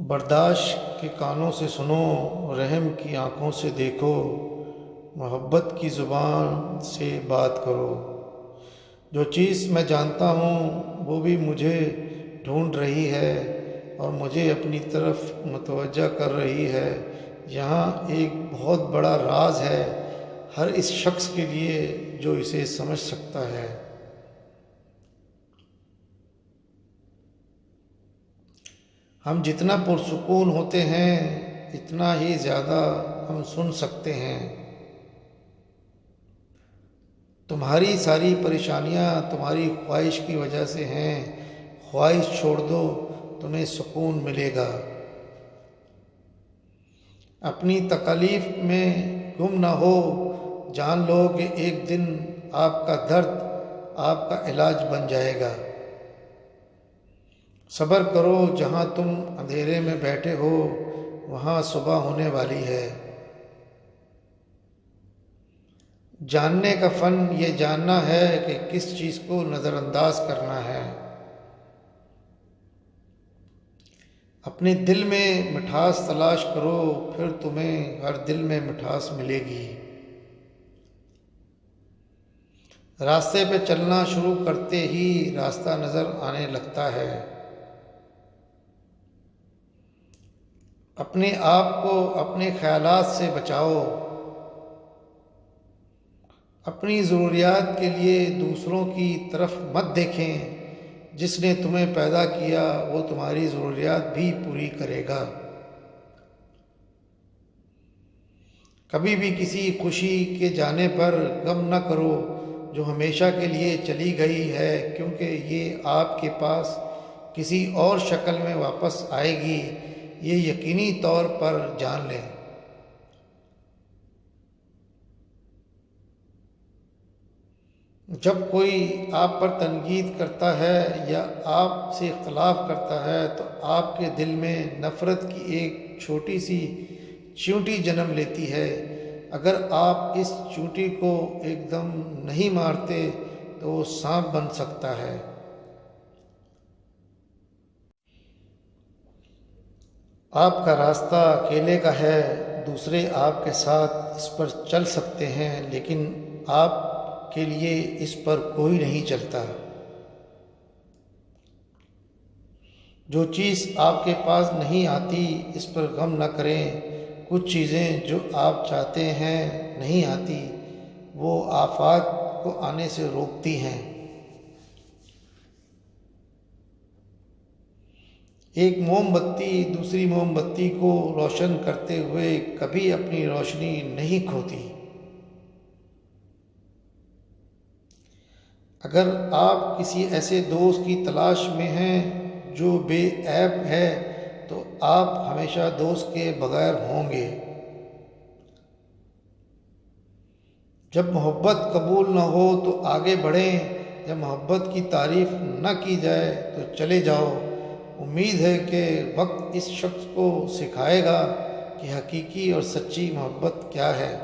برداشت کے کانوں سے سنو، رحم کی آنکھوں سے دیکھو، محبت کی زبان سے بات کرو۔ جو چیز میں جانتا ہوں وہ بھی مجھے ڈھونڈ رہی ہے اور مجھے اپنی طرف متوجہ کر رہی ہے۔ یہاں ایک بہت بڑا راز ہے ہر اس شخص کے لیے جو اسے سمجھ سکتا ہے۔ ہم جتنا پرسکون ہوتے ہیں اتنا ہی زیادہ ہم سن سکتے ہیں۔ تمہاری ساری پریشانیاں تمہاری خواہش کی وجہ سے ہیں، خواہش چھوڑ دو، تمہیں سکون ملے گا۔ اپنی تکالیف میں گم نہ ہو، جان لو کہ ایک دن آپ کا درد آپ کا علاج بن جائے گا۔ صبر کرو، جہاں تم اندھیرے میں بیٹھے ہو وہاں صبح ہونے والی ہے۔ جاننے کا فن یہ جاننا ہے کہ کس چیز کو نظر انداز کرنا ہے۔ اپنے دل میں مٹھاس تلاش کرو، پھر تمہیں ہر دل میں مٹھاس ملے گی۔ راستے پہ چلنا شروع کرتے ہی راستہ نظر آنے لگتا ہے۔ اپنے آپ کو اپنے خیالات سے بچاؤ۔ اپنی ضروریات کے لیے دوسروں کی طرف مت دیکھیں۔ جس نے تمہیں پیدا کیا وہ تمہاری ضروریات بھی پوری کرے گا۔ کبھی بھی کسی خوشی کے جانے پر غم نہ کرو جو ہمیشہ کے لیے چلی گئی ہے، کیونکہ یہ آپ کے پاس کسی اور شکل میں واپس آئے گی، یہ یقینی طور پر جان لیں۔ جب کوئی آپ پر تنقید کرتا ہے یا آپ سے اختلاف کرتا ہے تو آپ کے دل میں نفرت کی ایک چھوٹی سی چیونٹی جنم لیتی ہے۔ اگر آپ اس چیونٹی کو ایک دم نہیں مارتے تو وہ سانپ بن سکتا ہے۔ آپ کا راستہ اکیلے کا ہے، دوسرے آپ کے ساتھ اس پر چل سکتے ہیں، لیکن آپ کے لیے اس پر کوئی نہیں چلتا۔ جو چیز آپ کے پاس نہیں آتی اس پر غم نہ کریں۔ کچھ چیزیں جو آپ چاہتے ہیں نہیں آتی، وہ آفات کو آنے سے روکتی ہیں۔ ایک موم بتی دوسری موم بتی کو روشن کرتے ہوئے کبھی اپنی روشنی نہیں کھوتی۔ اگر آپ کسی ایسے دوست کی تلاش میں ہیں جو بے عیب ہے تو آپ ہمیشہ دوست کے بغیر ہوں گے۔ جب محبت قبول نہ ہو تو آگے بڑھیں، جب محبت کی تعریف نہ کی جائے تو چلے جاؤ۔ امید ہے کہ وقت اس شخص کو سکھائے گا کہ حقیقی اور سچی محبت کیا ہے۔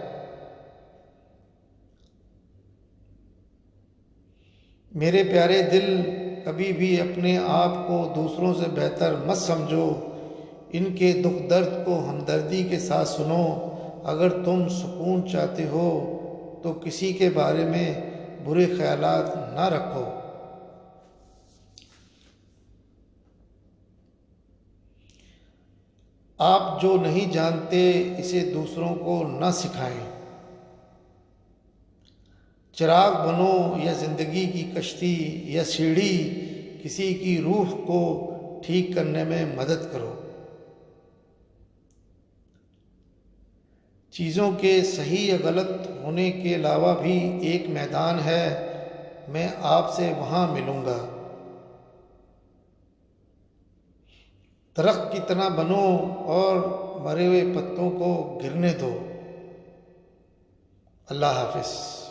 میرے پیارے دل، کبھی بھی اپنے آپ کو دوسروں سے بہتر مت سمجھو۔ ان کے دکھ درد کو ہمدردی کے ساتھ سنو۔ اگر تم سکون چاہتے ہو تو کسی کے بارے میں برے خیالات نہ رکھو۔ آپ جو نہیں جانتے اسے دوسروں کو نہ سکھائیں۔ چراغ بنو یا زندگی کی کشتی یا سیڑھی، کسی کی روح کو ٹھیک کرنے میں مدد کرو۔ چیزوں کے صحیح یا غلط ہونے کے علاوہ بھی ایک میدان ہے، میں آپ سے وہاں ملوں گا۔ درخت کی طرح بنو اور مرے ہوئے پتوں کو گرنے دو۔ اللہ حافظ۔